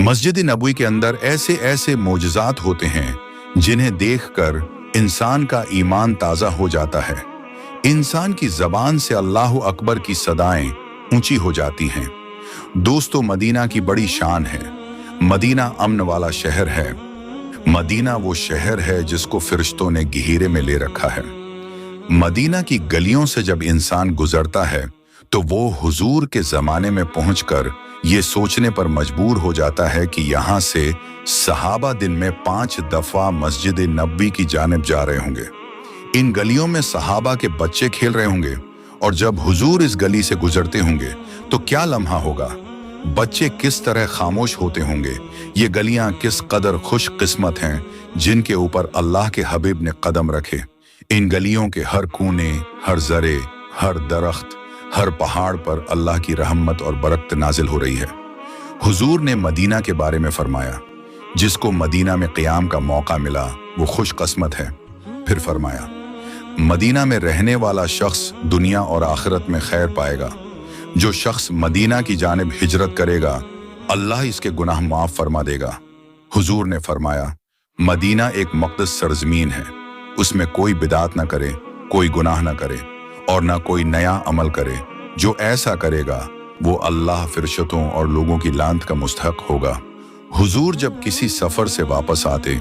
मस्जिद नबवी के अंदर ऐसे ऐसे मोजज़ात होते हैं जिन्हें देखकर इंसान का ईमान ताज़ा हो जाता है। इंसान की ज़बान से अल्लाह अकबर की सदाएं ऊंची हो जाती हैं। दोस्तों, मदीना की बड़ी शान है। मदीना अमन वाला शहर है। मदीना वो शहर है जिसको फरिश्तों ने घेरे में ले रखा है। मदीना की गलियों से जब इंसान गुजरता है तो वो हुजूर के ज़माने में पहुंचकर ये सोचने पर मजबूर हो जाता है कि यहाँ से सहाबा दिन में 5 दफ़ा मस्जिद नबवी की जानिब जा रहे होंगे। इन गलियों में सहाबा के बच्चे खेल रहे होंगे और जब हुजूर इस गली से गुजरते होंगे तो क्या लम्हा होगा। बच्चे किस तरह खामोश होते होंगे। ये गलियां किस कदर खुश किस्मत हैं जिनके ऊपर अल्लाह के हबीब ने कदम रखे। इन गलियों के हर कोने, हर जरे, हर दरख्त, हर पहाड़ पर अल्लाह की रहमत और बरकत नाजिल हो रही है। हुजूर ने मदीना के बारे में फरमाया, जिसको मदीना में क़याम का मौका मिला वो खुशकिस्मत है। फिर फरमाया, मदीना में रहने वाला शख्स दुनिया और आखिरत में खैर पाएगा। जो शख्स मदीना की जानिब हिजरत करेगा अल्लाह इसके गुनाह माफ फरमा देगा। हुजूर ने फरमाया, मदीना एक मुक़द्दस सरजमीन है। उसमें कोई बिदात ना करे, कोई गुनाह ना करे और ना कोई नया अमल करे। जो ऐसा करेगा वो अल्लाह, फरिश्तों और लोगों की लानत का मुस्तहक होगा। हुजूर जब किसी सफर से वापस आते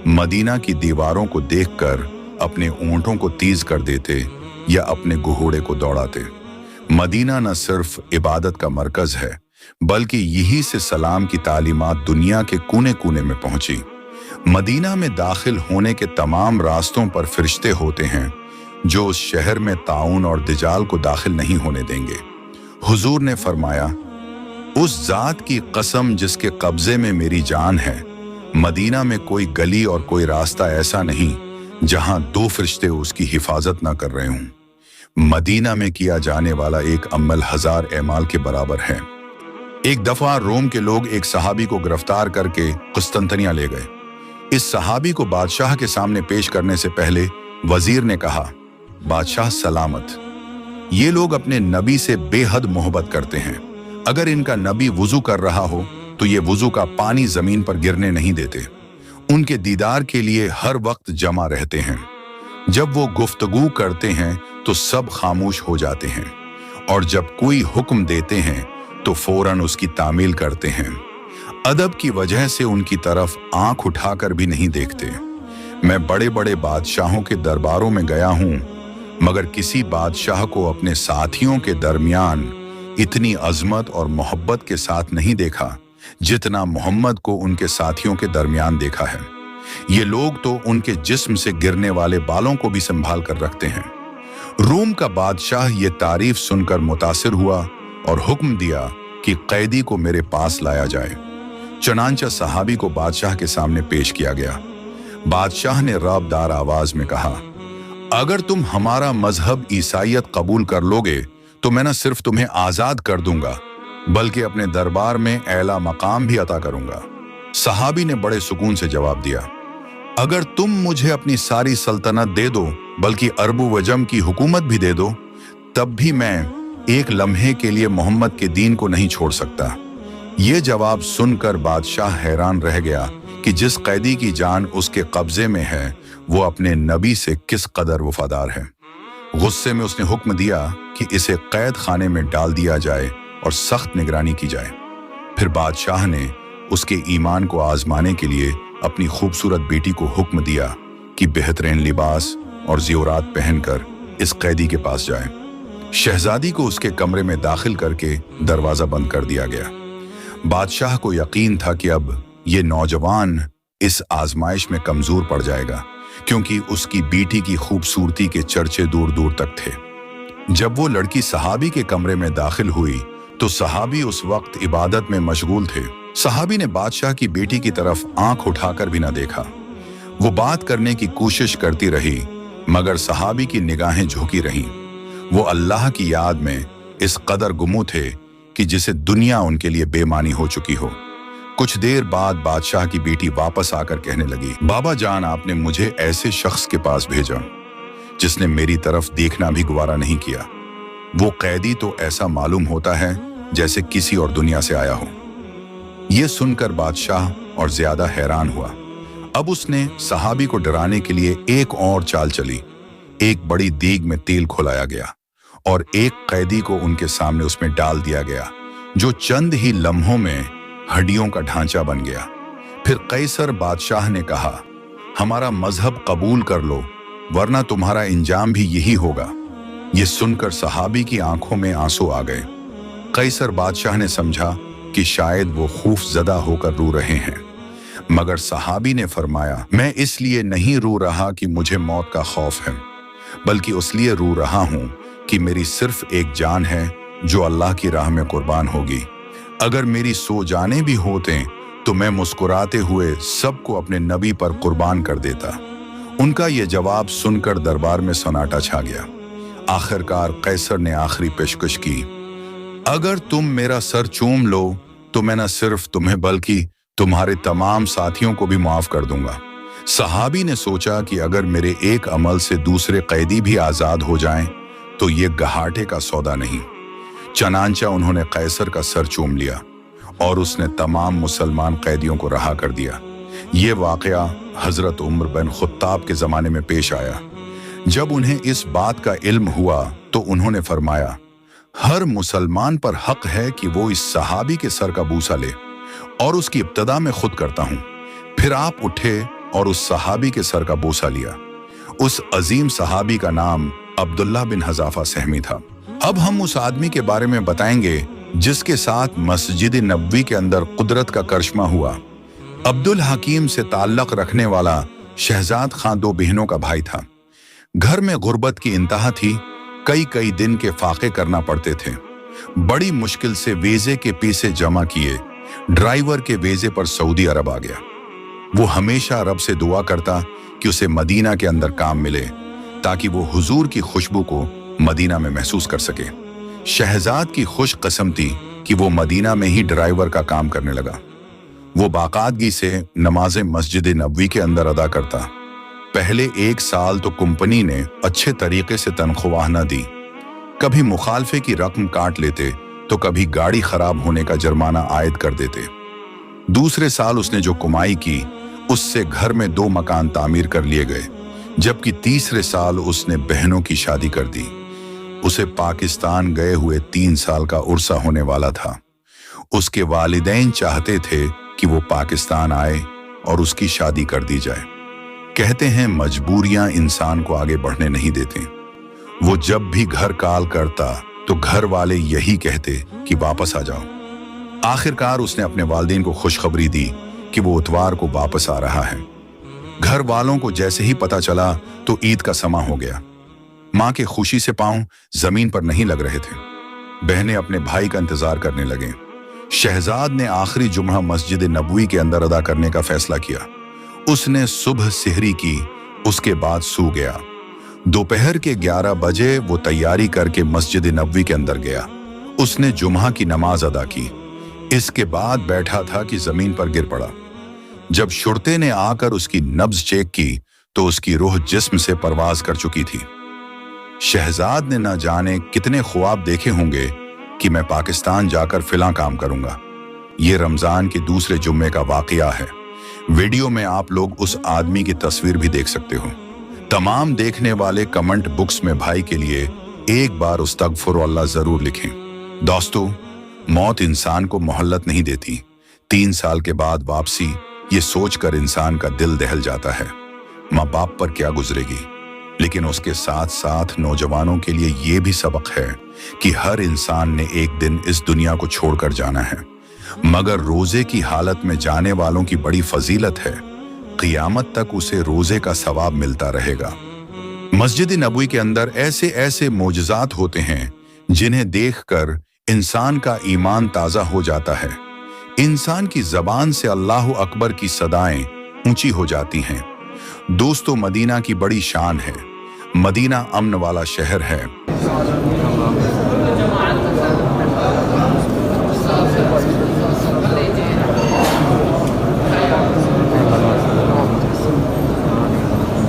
मदीना की दीवारों को देखकर अपने ऊंटों को तेज कर देते या अपने घोड़े को दौड़ाते। मदीना न सिर्फ इबादत का मरकज है बल्कि यही से सलाम की तालीमात दुनिया के कोने कोने में पहुंची। मदीना में दाखिल होने के तमाम रास्तों पर फरिश्ते होते हैं जो उस शहर में ताउन और दिजाल को दाखिल नहीं होने देंगे। हुजूर ने फरमाया, उस जात की कसम जिसके कब्जे में मेरी जान है, मदीना में कोई गली और कोई रास्ता ऐसा नहीं जहां 2 फरिश्ते उसकी हिफाजत ना कर रहे हों। मदीना में किया जाने वाला एक अमल 1000 एमाल के बराबर है। एक दफा रोम के लोग एक सहाबी को गिरफ्तार करके कुस्तंतनिया ले गए। इस सहाबी को बादशाह के सामने पेश करने से पहले वजीर ने कहा, बादशाह सलामत। ये लोग अपने नबी से बेहद मोहब्बत करते हैं। अगर इनका नबी वुजू कर रहा हो तो ये वुजू का पानी जमीन पर गिरने नहीं देते। उनके दीदार के लिए हर वक्त जमा रहते हैं। जब वो गुफ्तगू करते हैं तो सब खामोश हो जाते हैं और जब कोई हुक्म देते हैं तो फौरन उसकी तामील करते हैं। अदब की वजह से उनकी तरफ आंख उठाकर भी नहीं देखते। मैं बड़े बड़े बादशाहों के दरबारों में गया हूं मगर किसी बादशाह को अपने साथियों के दरमियान इतनी अजमत और मोहब्बत के साथ नहीं देखा जितना मोहम्मद को उनके साथियों के दरमियान देखा है। ये लोग तो उनके जिस्म से गिरने वाले बालों को भी संभाल कर रखते हैं। रोम का बादशाह ये तारीफ सुनकर मुतासिर हुआ और हुक्म दिया कि कैदी को मेरे पास लाया जाए। चनांचा सहाबी को बादशाह के सामने पेश किया गया। बादशाह ने रौबदार आवाज में कहा, अगर तुम हमारा मजहब ईसाईयत कबूल कर लोगे तो मैं न सिर्फ तुम्हें आजाद कर दूंगा बल्कि अपने दरबार में एला मकाम भी अता करूंगा। सहाबी ने बड़े सुकून से जवाब दिया, अगर तुम मुझे अपनी सारी सल्तनत दे दो बल्कि अरबू वजम की हुकूमत भी दे दो तब भी मैं एक लम्हे के लिए मोहम्मद के दीन को नहीं छोड़ सकता। ये जवाब सुनकर बादशाह हैरान रह गया कि जिस कैदी की जान उसके कब्जे में है वो अपने नबी से किस कदर वफादार है। गुस्से में उसने हुक्म दिया कि इसे कैद खाने में डाल दिया जाए और सख्त निगरानी की जाए। फिर बादशाह ने उसके ईमान को आजमाने के लिए अपनी खूबसूरत बेटी को हुक्म दिया कि बेहतरीन लिबास और ज़ेवरात पहनकर इस कैदी के पास जाए। शहजादी को उसके कमरे में दाखिल करके दरवाज़ा बंद कर दिया गया। बादशाह को यकीन था कि अब ये नौजवान इस आजमाइश में कमज़ोर पड़ जाएगा क्योंकि उसकी बेटी की खूबसूरती के चर्चे दूर दूर तक थे। जब वो लड़की सहाबी के कमरे में दाखिल हुई तो सहाबी उस वक्त इबादत में मशगूल थे। सहाबी ने बादशाह की बेटी की तरफ आंख उठाकर भी न देखा। वो बात करने की कोशिश करती रही मगर सहाबी की निगाहें झुकी रहीं। वो अल्लाह की याद में इस कदर गुमो थे कि जिसे दुनिया उनके लिए बेमानी हो चुकी हो। कुछ देर बाद बादशाह की बेटी वापस आकर कहने लगी, बाबा जान, आपने मुझे ऐसे शख्स के पास भेजा जिसने मेरी तरफ देखना भी गवारा नहीं किया। वो कैदी तो ऐसा मालूम होता है जैसे किसी और दुनिया से आया हो। ये सुनकर बादशाह और ज्यादा हैरान हुआ। अब उसने सहाबी को डराने के लिए एक और चाल चली। एक बड़ी देग में तेल खोलाया गया और एक कैदी को उनके सामने उसमें डाल दिया गया, जो चंद ही लम्हों में हड्डियों का ढांचा बन गया। फिर कैसर बादशाह ने कहा, हमारा मजहब कबूल कर लो, वरना तुम्हारा इंजाम भी यही होगा। ये सुनकर सहाबी की आंखों में आंसू आ गए। कैसर बादशाह ने समझा कि शायद वो खौफजदा होकर रो रहे हैं, मगर सहाबी ने फरमाया, मैं इसलिए नहीं रो रहा कि मुझे मौत का खौफ है, बल्कि उसलिए रो रहा हूं कि मेरी सिर्फ एक जान है जो अल्लाह की राह में कुर्बान होगी। अगर मेरी सौ जाने भी होते तो मैं मुस्कुराते हुए सबको अपने नबी पर कुर्बान कर देता। उनका यह जवाब सुनकर दरबार में सन्नाटा छा गया। आखिरकार कैसर ने आखिरी पेशकश की, अगर तुम मेरा सर चूम लो तो मैं न सिर्फ तुम्हें बल्कि तुम्हारे तमाम साथियों को भी माफ कर दूंगा। सहाबी ने सोचा कि अगर मेरे एक अमल से दूसरे कैदी भी आजाद हो जाएं तो ये गहाटे का सौदा नहीं। चनांचा उन्होंने कैसर का सर चूम लिया और उसने तमाम मुसलमान कैदियों को रहा कर दिया। ये वाकया हजरत उमर बिन खुत्ताब के जमाने में पेश आया। जब उन्हें इस बात का इल्म हुआ तो उन्होंने फरमाया, हर मुसलमान पर हक है कि वो इस सहाबी के सर का बूसा ले, और उसकी इब्तदा में खुद करता हूं। फिर आप उठे और उस सहाबी के सर का बूसा लिया। उस अजीम सहाबी का नाम अब्दुल्लाह बिन हज़ाफा सहमी था। अब हम उस आदमी के बारे में बताएंगे जिसके साथ मस्जिद नबवी के अंदर कुदरत का करिश्मा हुआ। अब्दुल हकीम से ताल्लुक रखने वाला शहजाद खां दो बहनों का भाई था। घर में गुर्बत की इंतहा थी, कई कई दिन के फाके करना पड़ते थे। बड़ी मुश्किल से वीजे के पैसे जमा किए, ड्राइवर के वीजे पर सऊदी अरब आ गया। वो हमेशा रब से दुआ करता कि उसे मदीना के अंदर काम मिले, ताकि वो हुजूर की खुशबू को मदीना में महसूस कर सके। शहजाद की खुश किस्मती कि वो मदीना में ही ड्राइवर का काम करने लगा। वो बाकायदगी से नमाज़ें मस्जिद नबवी के अंदर अदा करता। पहले 1 साल तो कंपनी ने अच्छे तरीके से तनख्वाह न दी। कभी मुखालफे की रकम काट लेते तो कभी गाड़ी खराब होने का जुर्माना आयद कर देते। दूसरे साल उसने जो कमाई की उससे घर में 2 मकान तामीर कर लिए गए, जबकि तीसरे साल उसने बहनों की शादी कर दी। उसे पाकिस्तान गए हुए 3 साल का उर्सा होने वाला था। उसके वालिदैन चाहते थे कि वो पाकिस्तान आए और उसकी शादी कर दी जाए। कहते हैं मजबूरियां इंसान को आगे बढ़ने नहीं देते। वो जब भी घर कॉल करता तो घर वाले यही कहते कि वापस आ जाओ। आखिरकार उसने अपने वालिदैन को खुशखबरी दी कि वो इतवार को वापस आ रहा है। घर वालों को जैसे ही पता चला तो ईद का समा हो गया। माँ के खुशी से पांव जमीन पर नहीं लग रहे थे। बहनें अपने भाई का इंतजार करने लगे। शहजाद ने आखिरी जुम्मा मस्जिद नबवी के अंदर अदा करने का फैसला किया। उसने सुबह सिहरी की, उसके बाद सो गया। दोपहर के 11 बजे वो तैयारी करके मस्जिद नबवी के अंदर गया। उसने जुम्मा की नमाज अदा की। इसके बाद बैठा था कि जमीन पर गिर पड़ा। जब शुरते ने आकर उसकी नब्ज चेक की तो उसकी रूह जिस्म से परवाज कर चुकी थी। शहजाद ने न जाने कितने ख्वाब देखे होंगे कि मैं पाकिस्तान जाकर फिला काम करूंगा। ये रमजान के दूसरे जुम्मे का वाकया है। वीडियो में आप लोग उस आदमी की तस्वीर भी देख सकते हो। तमाम देखने वाले कमेंट बुक्स में भाई के लिए एक बार उस्तगफिरुल्लाह जरूर लिखें। दोस्तों, मौत इंसान को मोहल्लत नहीं देती। 3 साल के बाद वापसी, ये सोचकर इंसान का दिल दहल जाता है माँ बाप पर क्या गुजरेगी। लेकिन उसके साथ साथ नौजवानों के लिए ये भी सबक है कि हर इंसान ने एक दिन इस दुनिया को छोड़कर जाना है, मगर रोजे की हालत में जाने वालों की बड़ी फजीलत है। क़ियामत तक उसे रोजे का सवाब मिलता रहेगा। मस्जिद नबवी के अंदर ऐसे ऐसे मोजज़ात होते हैं जिन्हें देखकर इंसान का ईमान ताज़ा हो जाता है। इंसान की ज़बान से अल्लाहु अकबर की सदाएं ऊंची हो जाती हैं। दोस्तों, मदीना की बड़ी शान है। मदीना अमन वाला शहर है।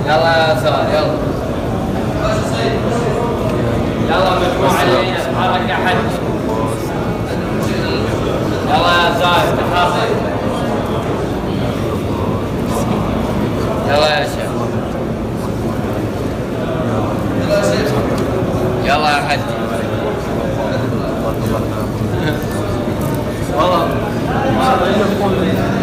يلا يا زايد haji. Voilà.